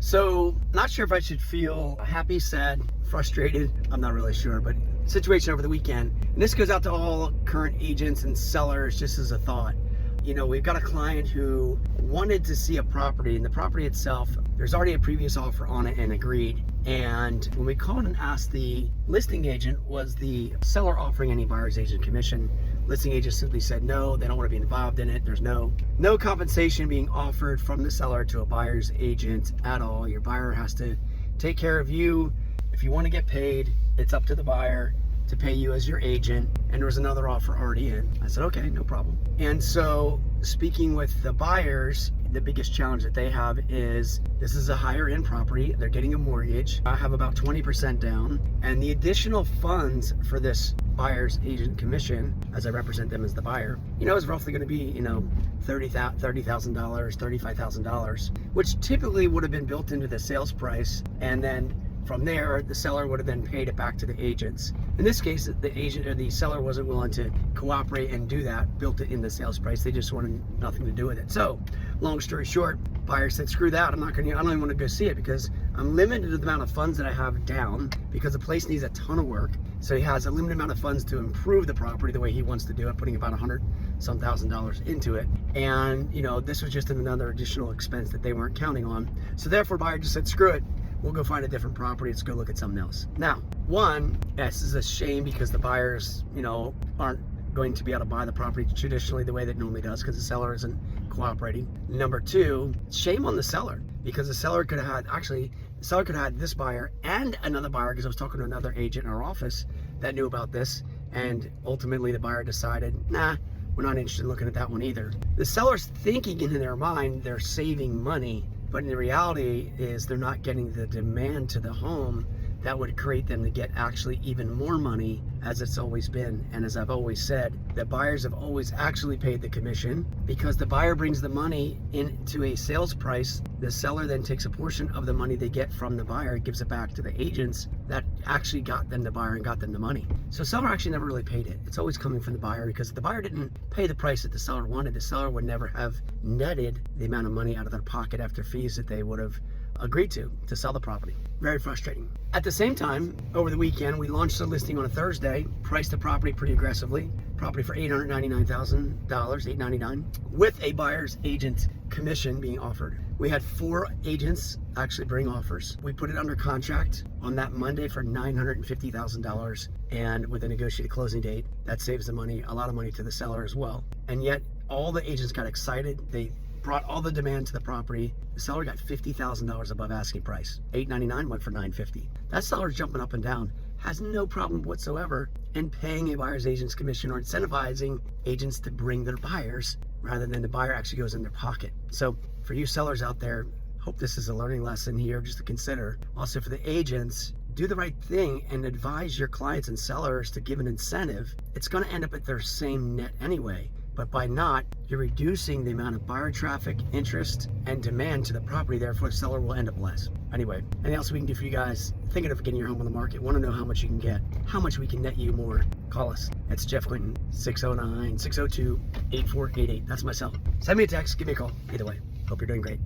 So, not sure if I should feel happy, sad, frustrated. I'm not really sure, but situation over the weekend. And this goes out to all current agents and sellers just as a thought. You know, we've got a client who wanted to see a property, and the property itself, there's already a previous offer on it and agreed. And when we called and asked the listing agent, was the seller offering any buyer's agent commission? Listing agent simply said no, they don't want to be involved in it. There's no compensation being offered from the seller to a buyer's agent at all. Your buyer has to take care of you. If you want to get paid, it's up to the buyer to pay you as your agent. And there was another offer already in. I said, okay, no problem. And so speaking with the buyers, the biggest challenge that they have is this is a higher end property. They're getting a mortgage. I have about 20% down, and the additional funds for this buyer's agent commission, as I represent them as the buyer, is roughly going to be, $30,000, $35,000, which typically would have been built into the sales price. And then from there, the seller would have then paid it back to the agents. In this case, the agent or the seller wasn't willing to cooperate and do that, built it in the sales price. They just wanted nothing to do with it. So, long story short, buyer said, screw that. I don't even want to go see it because I'm limited to the amount of funds that I have down because the place needs a ton of work. So he has a limited amount of funds to improve the property the way he wants to do it, putting about $100,000 into it. And, this was just another additional expense that they weren't counting on. So therefore, buyer just said, screw it. We'll go find a different property. Let's go look at something else. Now, one, this is a shame because the buyers, aren't going to be able to buy the property traditionally the way that it normally does because the seller isn't cooperating. Number two, shame on the seller because the seller could have had this buyer and another buyer, because I was talking to another agent in our office that knew about this, and ultimately the buyer decided, nah, we're not interested in looking at that one either. The seller's thinking in their mind they're saving money, but in the reality is they're not getting the demand to the home that would create them to get actually even more money, as it's always been. And as I've always said, the buyers have always actually paid the commission because the buyer brings the money into a sales price. The seller then takes a portion of the money they get from the buyer, gives it back to the agents that actually got them the buyer and got them the money. So seller actually never really paid it. It's always coming from the buyer because if the buyer didn't pay the price that the seller wanted, the seller would never have netted the amount of money out of their pocket after fees that they would have agreed to sell the property. Very frustrating. At the same time, over the weekend, we launched the listing on a Thursday, priced the property pretty aggressively, property for $899,000, $899, with a buyer's agent commission being offered. We had 4 agents actually bring offers. We put it under contract on that Monday for $950,000, and with a negotiated closing date, that saves the money, a lot of money to the seller as well. And yet, all the agents got excited. They brought all the demand to the property. The seller got $50,000 above asking price. $899 went for $950. That seller's jumping up and down, has no problem whatsoever in paying a buyer's agent's commission or incentivizing agents to bring their buyers rather than the buyer actually goes in their pocket. So for you sellers out there, hope this is a learning lesson here just to consider. Also for the agents, do the right thing and advise your clients and sellers to give an incentive. It's going to end up at their same net anyway. But by not, you're reducing the amount of buyer traffic, interest, and demand to the property. Therefore, the seller will end up less. Anyway, anything else we can do for you guys? Thinking of getting your home on the market. Want to know how much you can get, how much we can net you more? Call us. It's Jeff Quintin, 609-602-8488. That's my cell. Send me a text, give me a call. Either way, hope you're doing great.